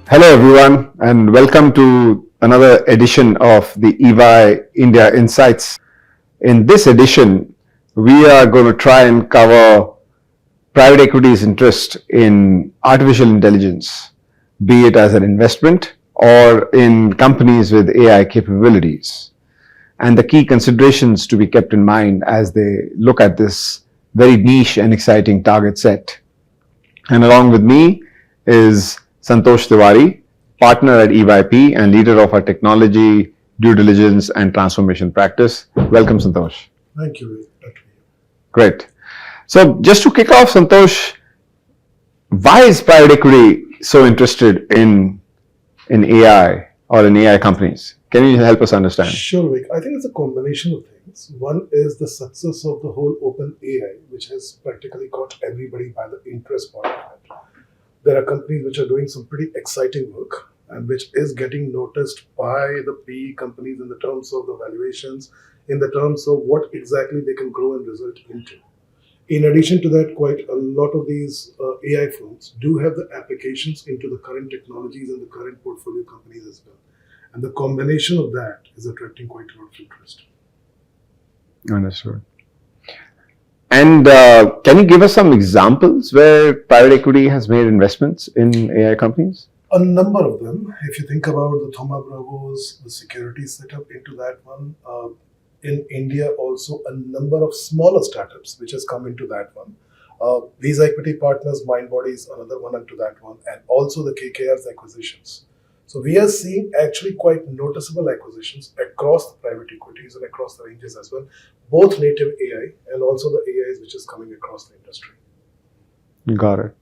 Hello, everyone, and welcome to another edition of the EY India Insights. In this edition, we are going to try and cover private equity's interest in artificial intelligence, be it as an investment or in companies with AI capabilities, and the key considerations to be kept in mind as they look at this very niche and exciting target set. And along with me is Santosh Tiwari, partner at EY-P and leader of our technology, due diligence, and transformation practice. Welcome, Santosh. Thank you. Great. So, just to kick off, Santosh, why is private equity so interested in AI or in AI companies? Can you help us understand? Sure, Vivek. I think it's a combination of things. One is the success of the whole open AI, which has practically caught everybody by the interest part of it. There are companies which are doing some pretty exciting work and which is getting noticed by the PE companies in the terms of the valuations, in the terms of what exactly they can grow and result into. In addition to that, quite a lot of these AI firms do have the applications into the current technologies and the current portfolio companies as well. And the combination of that is attracting quite a lot of interest. Understood. And can you give us some examples where private equity has made investments in AI companies? A number of them. If you think about the Thoma Bravos, the security setup into that one, in India also a number of smaller startups which has come into that one. These equity partners, Mindbody is another one into that one, and also the KKR's acquisitions. So we are seeing actually quite noticeable acquisitions across the private equities and across the ranges as well, both native AI and also the AIs which is coming across the industry. Got it.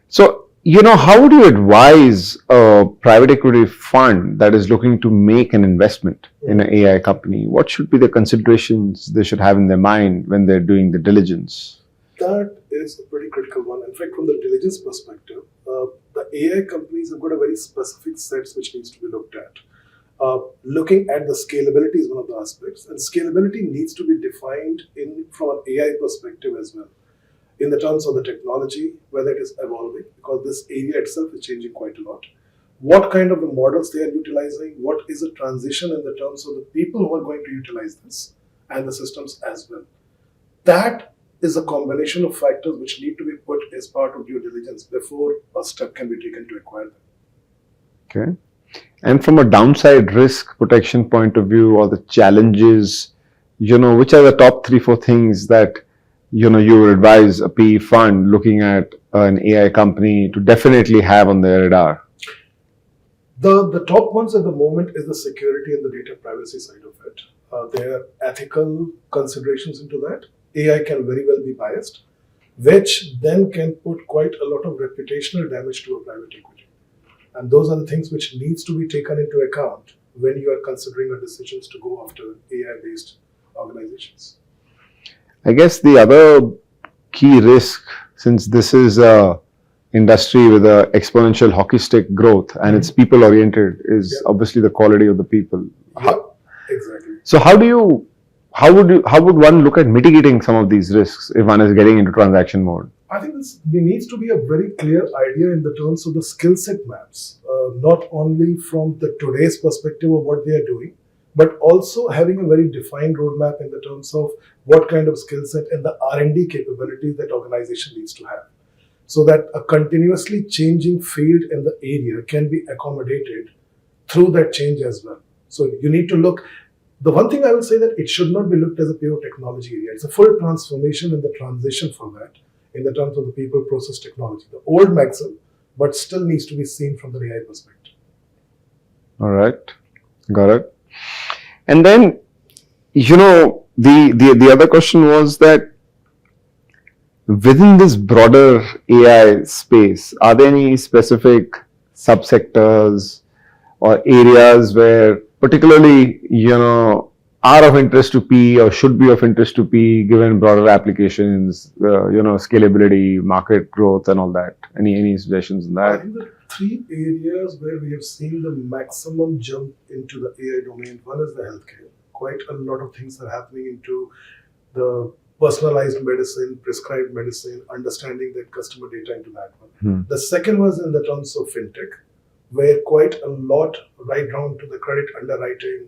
So, how would you advise a private equity fund that is looking to make an investment in an AI company? What should be the considerations they should have in their mind when they're doing the diligence? That is a pretty critical one. In fact, from the diligence perspective, the AI companies have got a very specific sets which needs to be looked at. Looking at the scalability is one of the aspects, and scalability needs to be defined from an AI perspective as well. In the terms of the technology, whether it is evolving, because this area itself is changing quite a lot. What kind of the models they are utilizing, what is the transition in the terms of the people who are going to utilize this, and the systems as well. That is a combination of factors which need to be put as part of due diligence before a step can be taken to acquire them. Okay. And from a downside risk protection point of view or the challenges, which are the top 3-4 things that you would advise a PE fund looking at an AI company to definitely have on their radar? The top ones at the moment is the security and the data privacy side of it. There are ethical considerations into that. AI can very well be biased, which then can put quite a lot of reputational damage to a private equity. And those are the things which needs to be taken into account when you are considering a decisions to go after AI-based organizations. I guess the other key risk, since this is a industry with an exponential hockey stick growth and it's people oriented, is obviously the quality of the people. Yeah, exactly. So how would one look at mitigating some of these risks if one is getting into transaction mode? I think there needs to be a very clear idea in the terms of the skill set maps, not only from the today's perspective of what they are doing, but also having a very defined roadmap in the terms of what kind of skill set and the R&D capabilities that organization needs to have, so that a continuously changing field in the area can be accommodated through that change as well. So you need to look. The one thing I will say that it should not be looked as a pure technology area. It's a full transformation and the transition from that in the terms of the people, process, technology. The old maxim, but still needs to be seen from the AI perspective. All right, got it. And then, the other question was that within this broader AI space, are there any specific subsectors or areas where particularly, are of interest to PE or should be of interest to PE given broader applications, scalability, market growth and all that? Any suggestions on that? I think the 3 areas where we have seen the maximum jump into the AI domain, one is the healthcare. Quite a lot of things are happening into the personalized medicine, prescribed medicine, understanding that customer data into that one. The second was in the terms of fintech, where quite a lot, right down to the credit underwriting,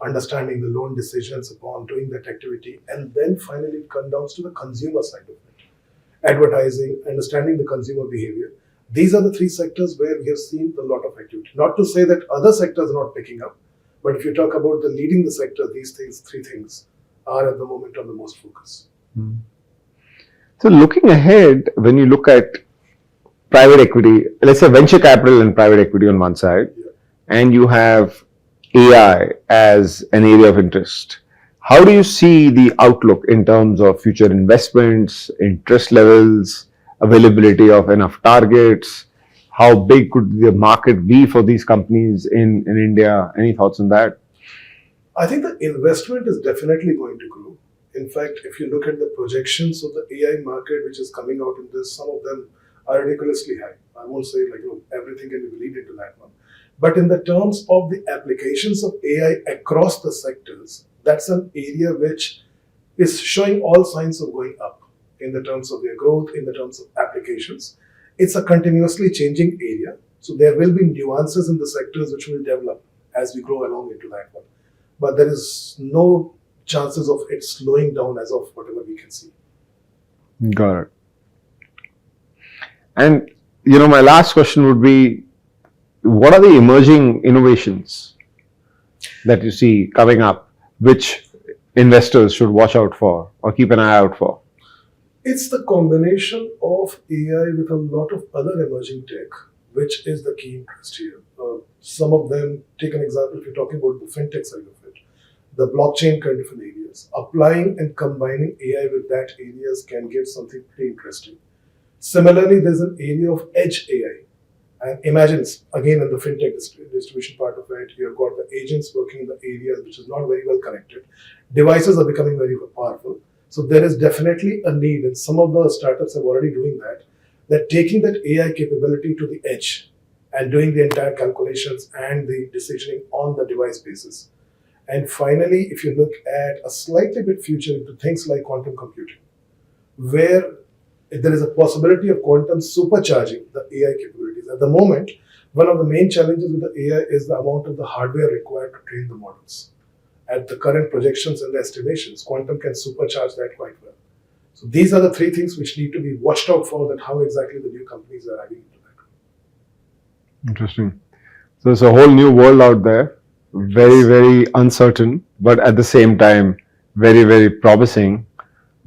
understanding the loan decisions upon doing that activity, and then finally it comes down to the consumer side of it. Advertising, understanding the consumer behavior. These are the three sectors where we have seen a lot of activity. Not to say that other sectors are not picking up, but if you talk about the leading the sector, these things, three things are at the moment on the most focus. So looking ahead, when you look at private equity, let's say venture capital and private equity on one side, and you have AI as an area of interest, how do you see the outlook in terms of future investments, interest levels, availability of enough targets? How big could the market be for these companies in India? Any thoughts on that? I think the investment is definitely going to grow. In fact, if you look at the projections of the AI market which is coming out in this, some of them are ridiculously high. I won't say everything can be believed into that one. But in the terms of the applications of AI across the sectors, that's an area which is showing all signs of going up in the terms of their growth, in the terms of applications. It's a continuously changing area. So there will be nuances in the sectors which will develop as we grow along into that one. But there is no chances of it slowing down as of whatever we can see. Got it. And, my last question would be, what are the emerging innovations that you see coming up, which investors should watch out for or keep an eye out for? It's the combination of AI with a lot of other emerging tech, which is the key interest here. Some of them, take an example, if you're talking about the fintech side of it, the blockchain kind of an areas. Applying and combining AI with that areas can give something pretty interesting. Similarly, there's an area of edge AI. And imagine, again, in the fintech distribution part of it, you've got the agents working in the areas which is not very well connected. Devices are becoming very powerful. So there is definitely a need, and some of the startups are already doing that taking that AI capability to the edge and doing the entire calculations and the decisioning on the device basis. And finally, if you look at a slightly bit future into things like quantum computing, where there is a possibility of quantum supercharging the AI capabilities. At the moment, one of the main challenges with the AI is the amount of the hardware required to train the models. At the current projections and the estimations, quantum can supercharge that quite well. So these are the three things which need to be watched out for, that how exactly the new companies are adding into that. Interesting. So it's a whole new world out there, very, very uncertain, but at the same time, very, very promising,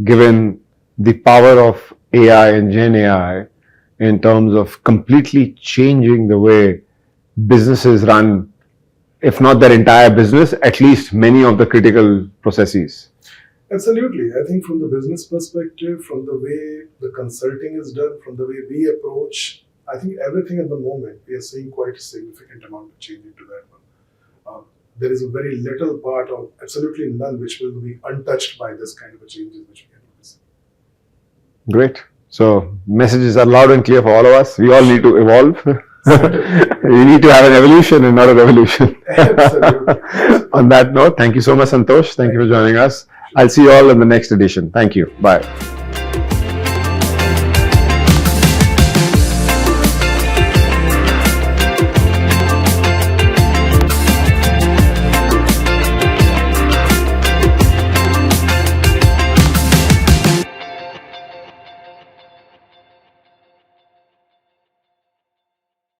given the power of AI and Gen AI in terms of completely changing the way businesses run, if not their entire business, at least many of the critical processes. Absolutely. I think from the business perspective, from the way the consulting is done, from the way we approach, I think everything at the moment, we are seeing quite a significant amount of change into that one. There is a very little part, or absolutely none, which will be untouched by this kind of a changes which we can notice. Great. So messages are loud and clear for all of us. We all need to evolve. We need to have an evolution and not a revolution. Absolutely. On that note, thank you so much, Santosh. Thank you for joining us. I'll see you all in the next edition. Thank you. Bye.